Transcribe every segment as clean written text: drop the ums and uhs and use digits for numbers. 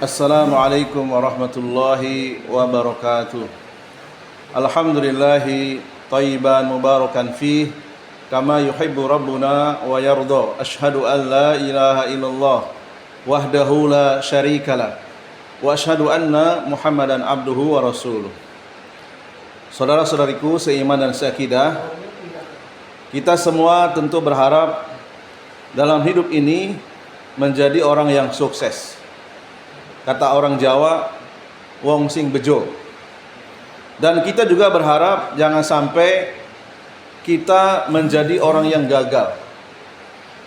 Assalamualaikum warahmatullahi wabarakatuh. Alhamdulillahi thayyiban mubarakan fih kama yuhibbu rabbuna wa yarda. Ashhadu an la ilaha illallah wahdahu la syarikalah wa ashhadu anna Muhammadan abduhu wa rasuluh. Saudara-saudariku seiman dan seakidah, kita semua tentu berharap dalam hidup ini menjadi orang yang sukses. Kata orang Jawa, wong sing bejo. Dan kita juga berharap jangan sampai kita menjadi orang yang gagal,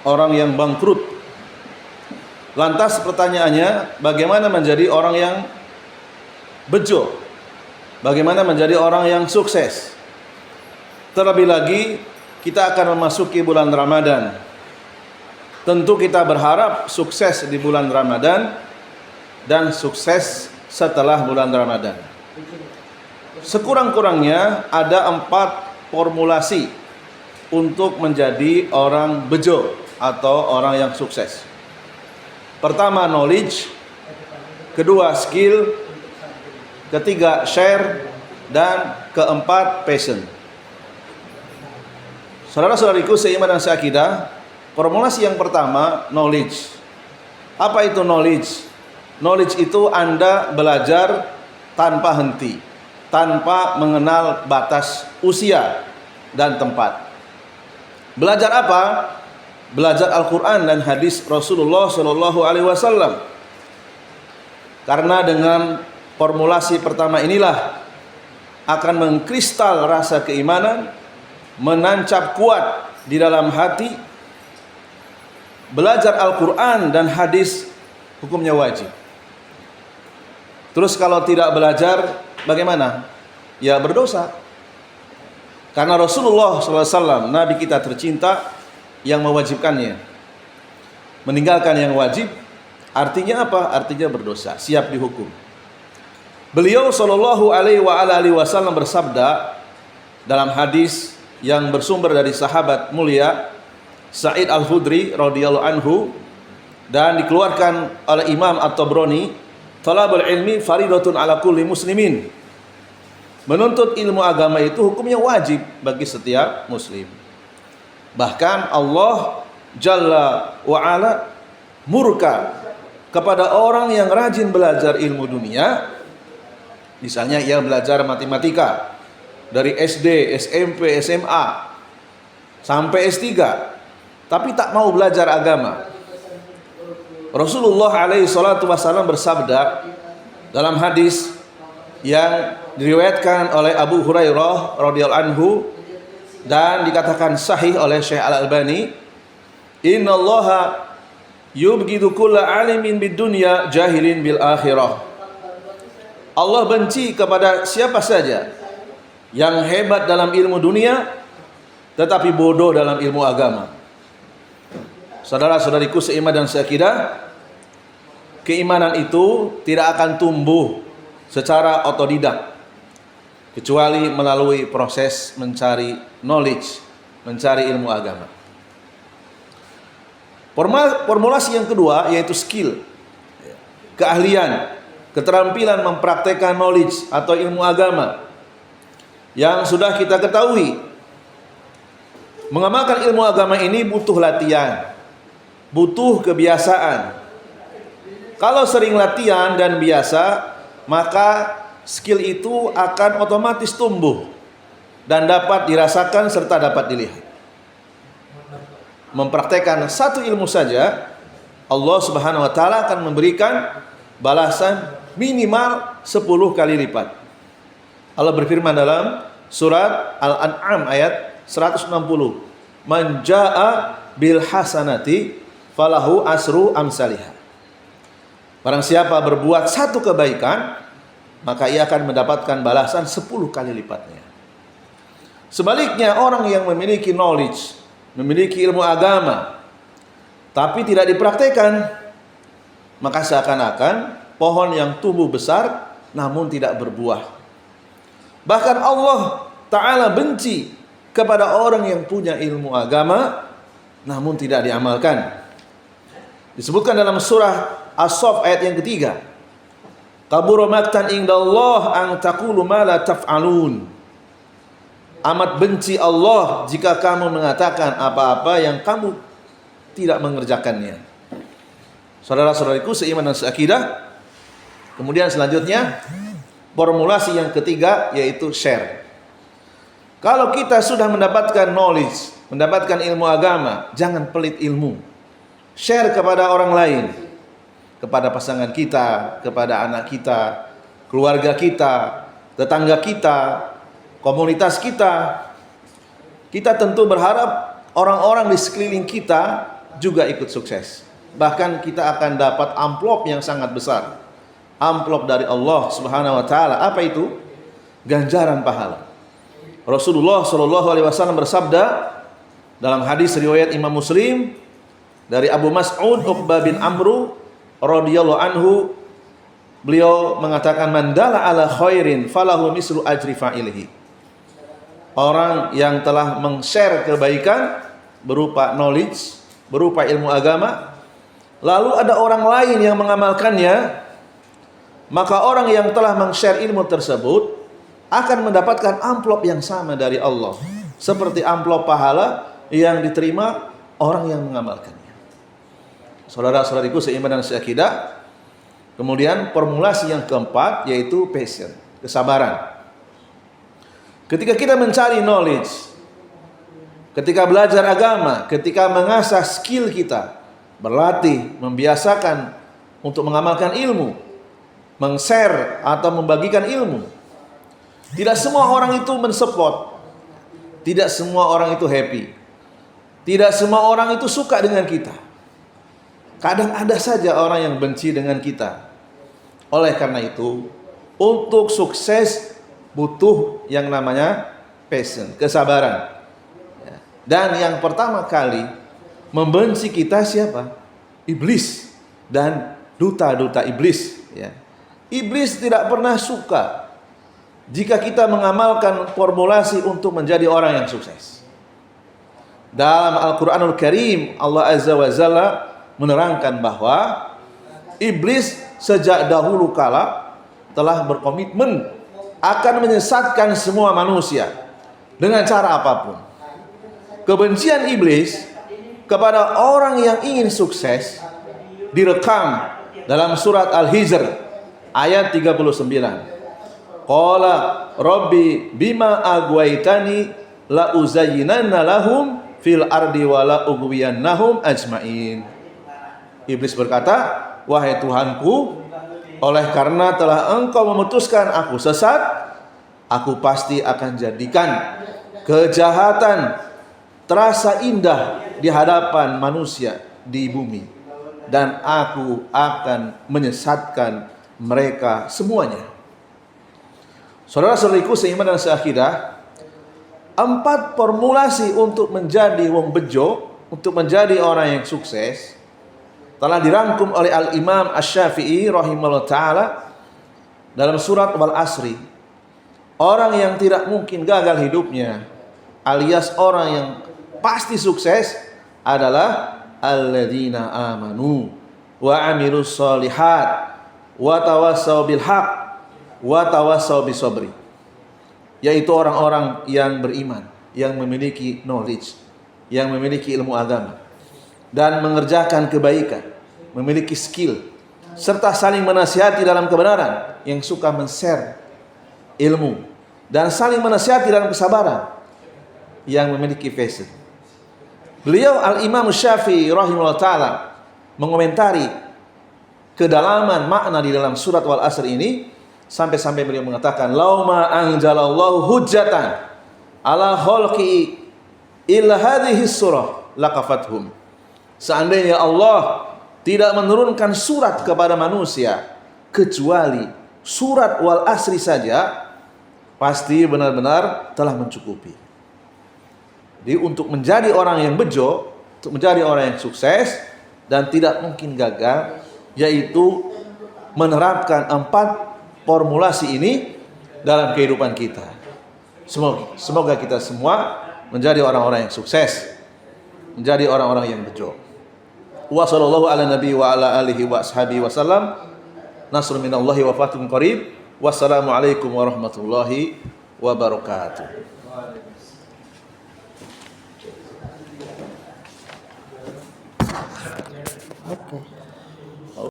orang yang bangkrut. Lantas pertanyaannya, bagaimana menjadi orang yang bejo? Bagaimana menjadi orang yang sukses? Terlebih lagi, kita akan memasuki bulan Ramadan. Tentu kita berharap sukses di bulan Ramadan dan sukses setelah bulan Ramadan. Sekurang-kurangnya ada 4 formulasi untuk menjadi orang bejo atau orang yang sukses. Pertama, knowledge. Kedua, skill. Ketiga, share. Dan keempat, passion. Saudara-saudariku seiman dan seakidah, formulasi yang pertama, knowledge. Apa itu knowledge? Knowledge itu Anda belajar tanpa henti, tanpa mengenal batas usia dan tempat. Belajar apa? Belajar Al-Quran dan hadis Rasulullah SAW. Karena dengan formulasi pertama inilah akan mengkristal rasa keimanan, menancap kuat di dalam hati. Belajar Al-Quran dan hadis hukumnya wajib. Terus kalau tidak belajar bagaimana? Ya berdosa. Karena Rasulullah SAW, Nabi kita tercinta, yang mewajibkannya. Meninggalkan yang wajib, artinya apa? Artinya berdosa, siap dihukum. Beliau SAW bersabda dalam hadis yang bersumber dari sahabat mulia Sa'id Al-Khudri radhiyallahu anhu dan dikeluarkan oleh Imam At-Tabrani, talabul ilmi faridatun ala kulli muslimin. Menuntut ilmu agama itu hukumnya wajib bagi setiap muslim. Bahkan Allah Jalla wa Ala murka kepada orang yang rajin belajar ilmu dunia. Misalnya ia belajar matematika dari SD, SMP, SMA sampai S3, tapi tak mau belajar agama. Rasulullah SAW bersabda dalam hadis yang diriwayatkan oleh Abu Hurairah radhiyallahu anhu dan dikatakan sahih oleh Syekh Al-Albani, innallaha yubghidu kulla alimin bid dunya jahilin bil akhirah. Allah benci kepada siapa saja yang hebat dalam ilmu dunia tetapi bodoh dalam ilmu agama. Saudara-saudariku seiman dan seakidah, keimanan itu tidak akan tumbuh secara otodidak kecuali melalui proses mencari knowledge, mencari ilmu agama. Formulasi yang kedua yaitu skill, keahlian, keterampilan mempraktekkan knowledge atau ilmu agama yang sudah kita ketahui. Mengamalkan ilmu agama ini butuh latihan, butuh kebiasaan. Kalau sering latihan dan biasa, maka skill itu akan otomatis tumbuh dan dapat dirasakan serta dapat dilihat. Mempraktekkan satu ilmu saja, Allah Subhanahu wa taala akan memberikan balasan minimal 10 kali lipat. Allah berfirman dalam surat Al-An'am ayat 160, "Man jaa'a bil hasanati falahu asru amsalihha." Barang siapa berbuat satu kebaikan, maka ia akan mendapatkan balasan 10 kali lipatnya. Sebaliknya, orang yang memiliki knowledge, memiliki ilmu agama, tapi tidak dipraktekkan, maka seakan-akan pohon yang tumbuh besar namun tidak berbuah. Bahkan Allah Ta'ala benci kepada orang yang punya ilmu agama namun tidak diamalkan. Disebutkan dalam surah As-Saff ayat yang ketiga, Kabura maqtan indallah an taqulu ma la taf'alun. Amat benci Allah jika kamu mengatakan apa-apa yang kamu tidak mengerjakannya. Saudara-saudariku seiman dan seakidah. Kemudian selanjutnya formulasi yang ketiga yaitu share. Kalau kita sudah mendapatkan knowledge, mendapatkan ilmu agama, jangan pelit ilmu. Share kepada orang lain, kepada pasangan kita, kepada anak kita, keluarga kita, tetangga kita, komunitas kita. Kita tentu berharap orang-orang di sekeliling kita juga ikut sukses. Bahkan kita akan dapat amplop yang sangat besar. Amplop dari Allah Subhanahu wa taala. Apa itu? Ganjaran pahala. Rasulullah Shallallahu alaihi wasallam bersabda dalam hadis riwayat Imam Muslim dari Abu Mas'ud Uqbah bin Amru radhiyallahu anhu, beliau mengatakan, man dalla ala khairin falahu mislu ajri fa'ilihi. Orang yang telah meng-share kebaikan berupa knowledge, berupa ilmu agama, lalu ada orang lain yang mengamalkannya, maka orang yang telah meng-share ilmu tersebut akan mendapatkan amplop yang sama dari Allah, seperti amplop pahala yang diterima orang yang mengamalkannya. Saudara-saudariku seiman dan seakidah. Kemudian formulasi yang keempat yaitu passion, kesabaran. Ketika kita mencari knowledge, ketika belajar agama, ketika mengasah skill kita, berlatih, membiasakan untuk mengamalkan ilmu, meng-share atau membagikan ilmu, tidak semua orang itu mensupport, tidak semua orang itu happy, tidak semua orang itu suka dengan kita. Kadang ada saja orang yang benci dengan kita. Oleh karena itu, untuk sukses butuh yang namanya passion, kesabaran. Dan yang pertama kali membenci kita siapa? Iblis dan duta-duta iblis. Iblis tidak pernah suka jika kita mengamalkan formulasi untuk menjadi orang yang sukses. Dalam Al-Quranul Karim, Allah Azza wa Jalla menerangkan bahwa iblis sejak dahulu kala telah berkomitmen akan menyesatkan semua manusia dengan cara apapun. Kebencian iblis kepada orang yang ingin sukses direkam dalam surat Al-Hijr ayat 39. Qala rabbi bima agwaitani la uzayyinanna lahum fil ardi wa la ugwiyannahum ajmain. Iblis berkata, wahai Tuhanku, oleh karena telah engkau memutuskan aku sesat, aku pasti akan jadikan kejahatan terasa indah di hadapan manusia di bumi, dan aku akan menyesatkan mereka semuanya. Saudara-saudariku seiman dan seakidah, 4 formulasi untuk menjadi wong bejo, untuk menjadi orang yang sukses, telah dirangkum oleh Al-Imam Asy-Syafi'i rahimahullah ta'ala dalam surat Wal Asri. Orang yang tidak mungkin gagal hidupnya, alias orang yang pasti sukses, adalah alladzina amanu wa amilus sholihat wa tawassau bil haq wa tawassau bis sabri. Yaitu orang-orang yang beriman, yang memiliki knowledge, yang memiliki ilmu agama, dan mengerjakan kebaikan, memiliki skill, serta saling menasihati dalam kebenaran, yang suka men-share ilmu, dan saling menasihati dalam kesabaran, yang memiliki passion. Beliau Al-Imam Syafi'i rahimahullah ta'ala mengomentari kedalaman makna di dalam surat Wal Asr ini, sampai-sampai beliau mengatakan, lauma anjalallahu hujjatan ala khalqi illa hadhihi surah laqafathum. Seandainya Allah tidak menurunkan surat kepada manusia kecuali surat Wal Asri saja, pasti benar-benar telah mencukupi. Jadi untuk menjadi orang yang bejo, untuk menjadi orang yang sukses dan tidak mungkin gagal, yaitu menerapkan 4 formulasi ini dalam kehidupan kita. Semoga kita semua menjadi orang-orang yang sukses, menjadi orang-orang yang bejo. Wa sallallahu ala nabi wa ala alihi wa ashabihi wasallam. nasrun minallahi wa fathun qarib. Wassalamualaikum warahmatullahi wabarakatuh. Oke.